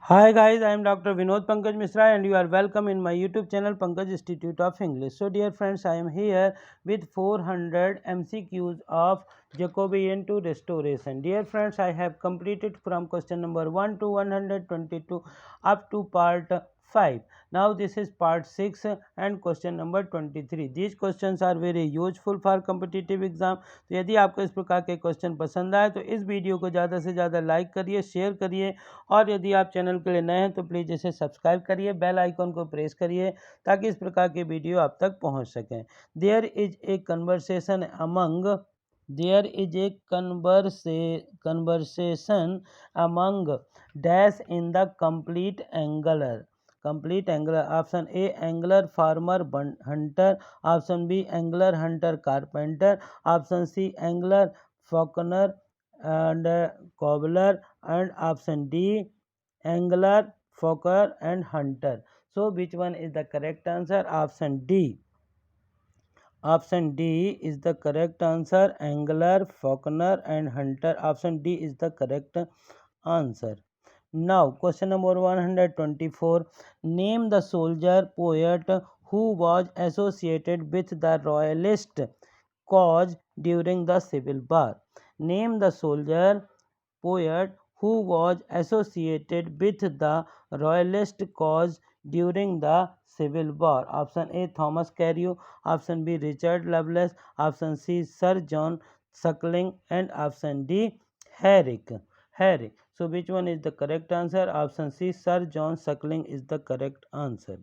Hi guys, I am Dr. Vinod Pankaj Misra and you are welcome in my YouTube channel Pankaj Institute of English. So dear friends, I am here with 400 MCQs of Jacobian to restoration. Dear friends, I have completed from question number 1 to 122 up to part 5. Now this is part 6 and question number 23. These questions are very useful for competitive exam. तो यदि आपको इस प्रकार के question पसंद आए तो इस वीडियो को ज़्यादा से ज़्यादा लाइक करिए, शेयर करिए और यदि आप चैनल के लिए नए हैं तो प्लीज़ इसे सब्सक्राइब करिए, बेल आइकन को प्रेस करिए ताकि इस प्रकार के वीडियो आप तक पहुंच सकें। There is a conversation among dash in the complete angler option A angler farmer hunter, option B angler hunter carpenter, option C angler falconer and cobbler, and option D angler fokker and hunter. So which one is the correct answer? Option D is the correct answer. Angler, falconer and hunter. Option D is the correct answer. Now question number 124. Name the soldier poet who was associated with the royalist cause during the civil war. Name the soldier poet who was associated with the royalist cause during the civil war. Option A Thomas Carew, option B Richard Lovelace, option C Sir John Suckling and option D Herrick. So which one is the correct answer? Option C Sir John Suckling is the correct answer.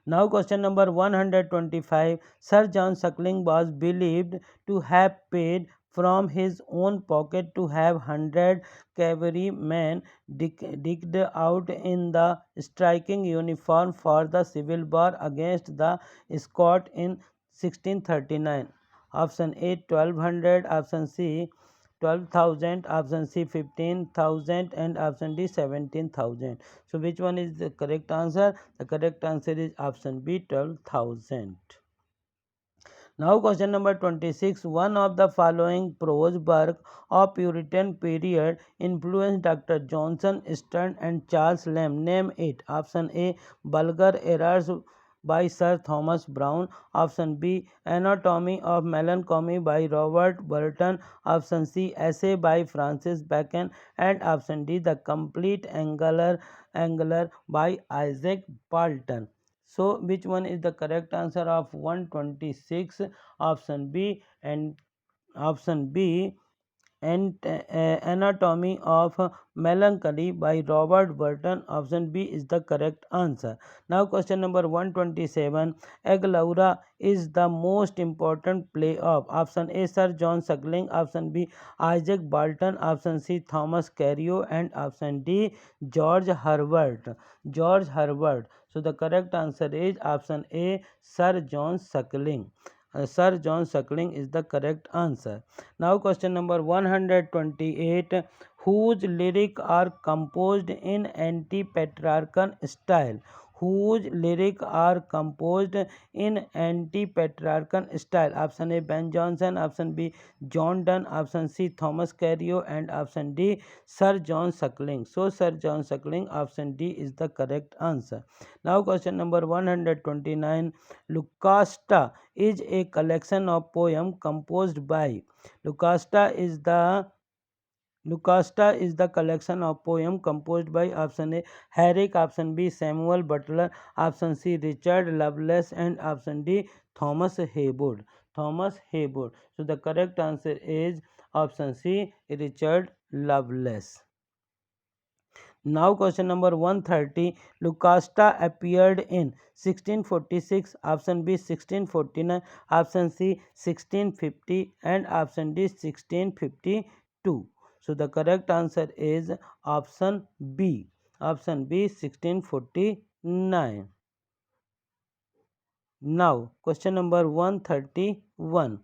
Now question number 125. Sir John Suckling was believed to have paid from his own pocket to have 100 cavalrymen digged out in the striking uniform for the civil war against the Scot in 1639. Option A 1200, option C 12,000, option C 15,000 and option D 17,000. So which one is the correct answer? The correct answer is option B 12,000. Now question number 26. One of the following prose work of Puritan period influenced Dr. Johnson, Stern and Charles Lamb. Name it. Option A Vulgar Errors by Sir Thomas Browne. Option B Anatomy of Melancholy by Robert Burton. Option C Essay by Francis Bacon and option D The Complete Angler by Isaac Walton. So which one is the correct answer of 126? Option B and option B and Anatomy of Melancholy by Robert Burton. Option B is the correct answer. Now question number 127. Aglaura is the most important play of option A Sir John Suckling, option B Isaac Walton, option C Thomas Carew and option D George Herbert. So the correct answer is option A Sir John Suckling. Sir John Suckling is the correct answer. Now question number 128. Whose lyrics are composed in anti-Petrarchan style? Whose lyrics are composed in anti-Petrarchan style? Option A Ben Jonson, option B John Donne, option C Thomas Carew and option D Sir John Suckling. So Sir John Suckling, option D is the correct answer. Now question number 129. Lucasta is a collection of poems composed by Lucasta is the collection of poems composed by option A Herrick, option B Samuel Butler, option C Richard Lovelace and option D Thomas Heywood. So the correct answer is option C Richard Lovelace. Now question number 130. Lucasta appeared in 1646, option B 1649, option C 1650 and option D 1652. So the correct answer is option B 1649. Now question number 131.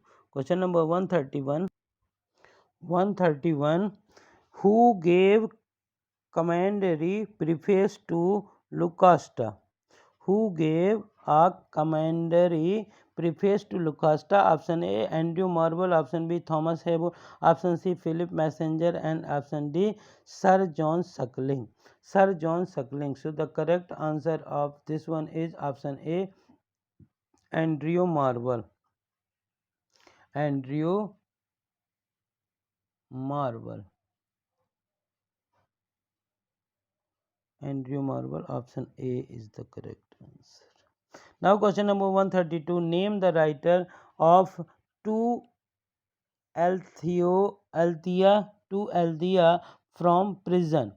131. Who gave commentary preface to Lucasta? Who gave a commentary Preface to Lucasta. Option A, Andrew Marvell. Option B, Thomas Hable. Option C, Philip Messenger. And option D, Sir John Suckling. Sir John Suckling. So the correct answer of this one is option A, Andrew Marvell. Andrew Marvell. Andrew Marvell. Option A is the correct answer. Now question number 132. Name the writer of To Althea from prison.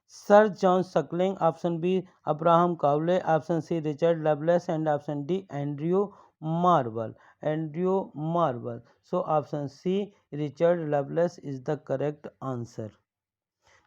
Sir John Suckling. Option B, Abraham Cowley. Option C, Richard Lovelace. And option D, Andrew Marvell. Andrew Marvell. So option C, Richard Lovelace is the correct answer.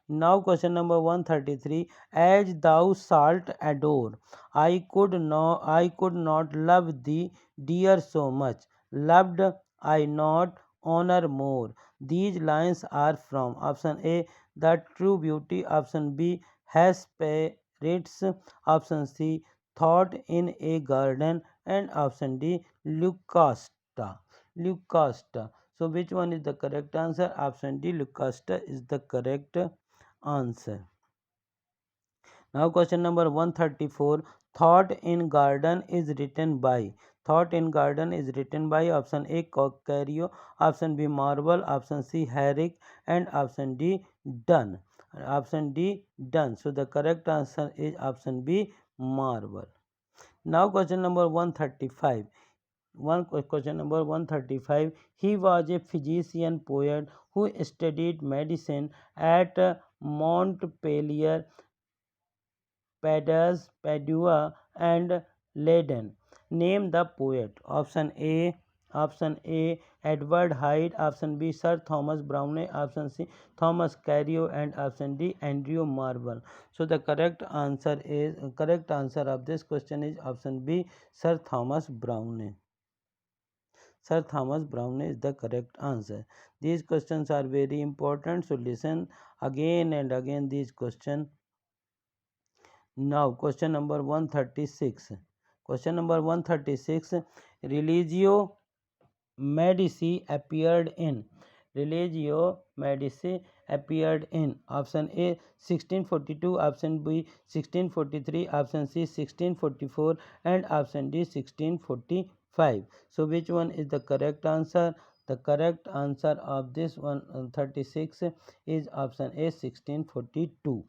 Now question number 133. As thou shalt adore, I could not love thee, dear, so much. Loved I not honor more. These lines are from option A, The True Beauty. Option B, Hesperits. Option C, Thought in a Garden. And option D, Lucasta. Lucasta. So which one is the correct answer? Option D, Lucasta is the correct answer. Now question number 134. Thought in Garden is written by. Thought in Garden is written by option A, Cocario. Option B, Marvel. Option C, Herrick. And option D, Dunn. Option D, Dunn. So the correct answer is option B, Marvel. Now question number 135. Question number 135. He was a physician poet who studied medicine at Montpellier, Padua, and Leiden. Name the poet. Option A, Edward Hyde. Option B, Sir Thomas Browne. Option C, Thomas Carrier. And option D, Andrew Marvell. So the correct answer of this question is option B, Sir Thomas Browne. Sir Thomas Browne is the correct answer. These questions are very important, so listen again and again these questions. Now, question number 136. Question number 136. Religio Medici appeared in. Religio Medici appeared in. Option A, 1642. Option B, 1643. Option C, 1644. And option D, 1645. So which one is the correct answer? The correct answer of this 136 is option A, 1642.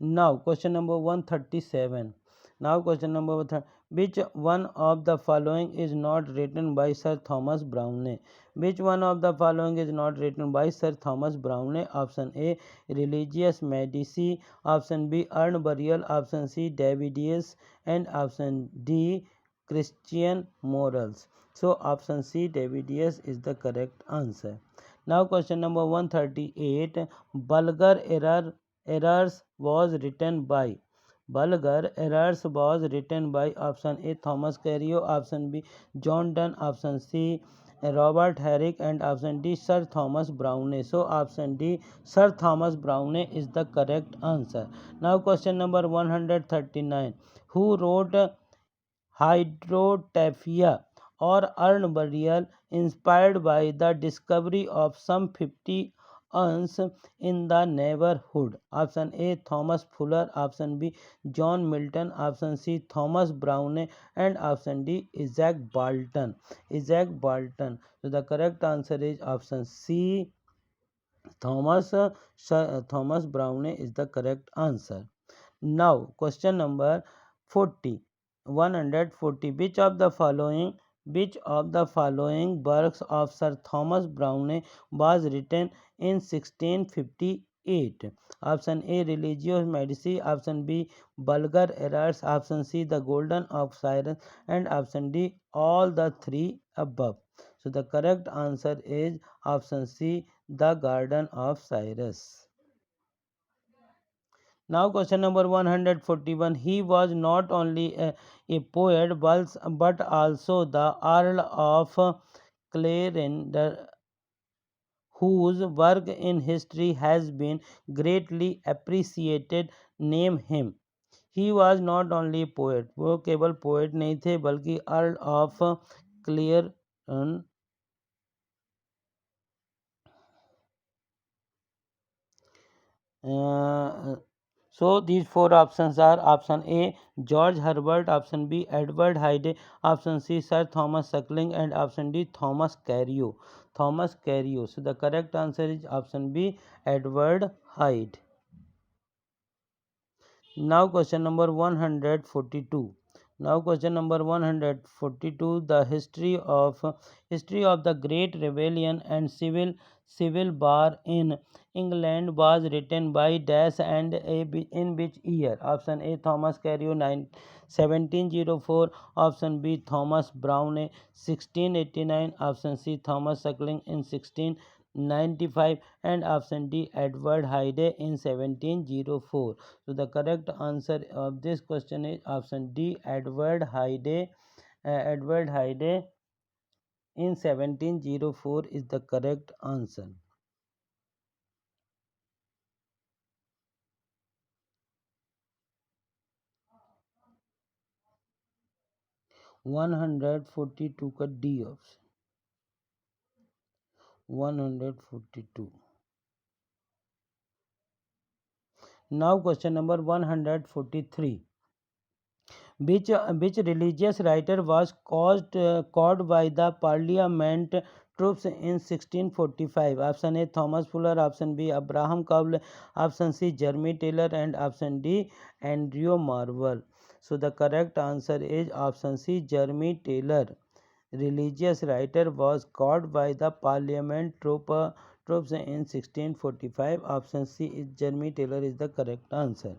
Now, question number 137. Now, question number 130. Which one of the following is not written by Sir Thomas Browne? Which one of the following is not written by Sir Thomas Browne? Option A, Religious Medici. Option B, Urn Burial. Option C, Davidius. And option D, Christian Morals. So, option C, Davidius is the correct answer. Now, question number 138. Bulgar errors was written by. Bulgar errors was written by option A, Thomas Carrier. Option B, John Donne. Option C, Robert Herrick. And option D, Sir Thomas Browne. So option D, Sir Thomas Browne is the correct answer. Now question number 139. Who wrote Hydrotapia or urn burial, inspired by the discovery of some 50 urns in the neighborhood? Option A, Thomas Fuller. Option B, John Milton. Option C, Thomas Browne. And option D, Isaac Barton. Isaac Barton. So the correct answer is option C, Thomas Browne is the correct answer. Now, question number 40. 140. Which of the following works of Sir Thomas Browne was written in 1658? Option A, Religio Medici. Option B, Bulgar Errors. Option C, The Golden of Cyrus. And option D, all the three above. So the correct answer is option C, The Garden of Cyrus. Now question number 141. He was not only a poet but also the Earl of Clarendon, whose work in history has been greatly appreciated. Name him. He was not only poet, वो केवल poet नहीं थे बल्कि earl of clear. So these four options are: option A George Herbert, option B Edward Hyde, option C Sir Thomas Suckling, and option D Thomas Carreau. Thomas Carreau. So the correct answer is option B Edward Hyde. Now question number 142. Now question number 142. The history of the Great Rebellion and civil war in England was written by Dash and in which year? Option A Thomas Carreau 1704, option B Thomas Browne 1689, option C Thomas Suckling in 1695, and option D Edward Hyde in 1704. So the correct answer of this question is option D Edward Hyde. Edward Hyde in 1704 is the correct answer. 142 का D option 142. Now question number 143. Which religious writer was caught by the Parliament troops in 1645? Option A Thomas Fuller, option B Abraham Cowley, option C Jeremy Taylor, and option D Andrew Marvell. So the correct answer is option C Jeremy Taylor. Religious writer was caught by the Parliament troops in 1645. Option C is Jeremy Taylor is the correct answer.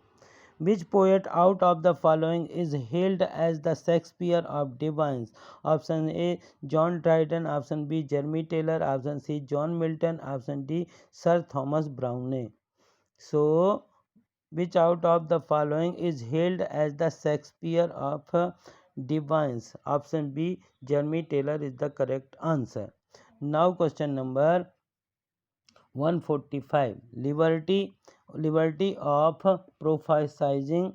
Which poet out of the following is hailed as the Shakespeare of divines? Option A John Dryden, option B Jeremy Taylor, option C John Milton, option D Sir Thomas Browne. So which out of the following is hailed as the Shakespeare of divines? Option B Jeremy Taylor is the correct answer. Now question number 145. Liberty of prophesizing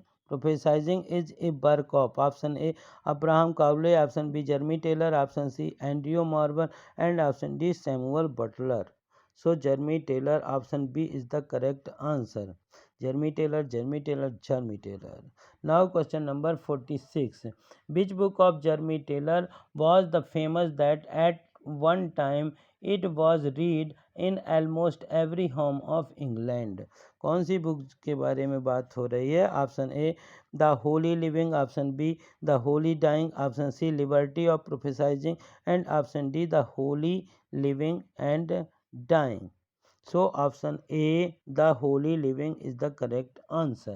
is a work of option A Abraham Cowley, option B Jeremy Taylor, option C Andrew Marvell, and option D Samuel Butler. So Jeremy Taylor, option B is the correct answer. Jeremy Taylor, Jeremy Taylor, Jeremy Taylor. Now question number 46. Which book of Jeremy Taylor was the famous that at one time it was read in almost every home of England? कौन सी book के बारे में बात हो रही है? Option A the Holy Living, option B the Holy Dying, option C Liberty of Prophesying, and option D the Holy Living and Dying. So option A the holy living is the correct answer.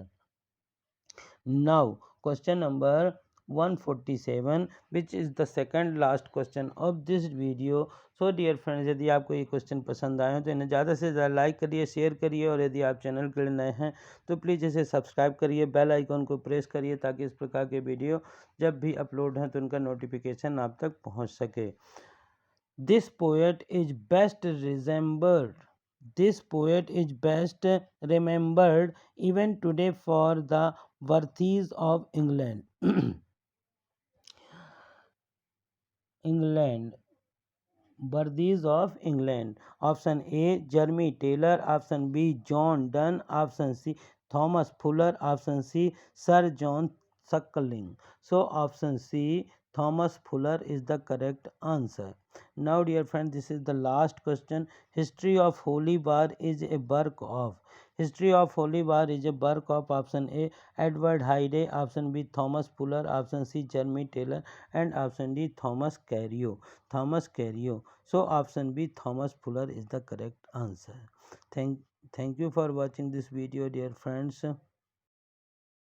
Now question number 147, which is the second last question of this video. So dear friends, यदि आपको ये question पसंद आए तो इन्हें ज़्यादा से ज़्यादा लाइक करिए, शेयर करिए, और यदि आप चैनल के लिए नए हैं तो प्लीज़ इसे सब्सक्राइब करिए, बेल आइकॉन को प्रेस करिए ताकि इस प्रकार के वीडियो जब भी अपलोड हैं तो उनका नोटिफिकेशन आप तक पहुंच सके. This poet is best remembered. This poet is best remembered even today for the worthies of England. England. Worthies of England. Option A Jeremy Taylor, option B John Donne, option C Thomas Fuller, option C Sir John Suckling. So option C Thomas Fuller is the correct answer. Now dear friends, this is the last question. History of Holy War is a work of. History of Holy War is a work of option A Edward Hyde, option B Thomas Fuller, option C Jeremy Taylor, and option D Thomas Carreau. Thomas Carreau. So option B Thomas Fuller is the correct answer. Thank you for watching this video dear friends.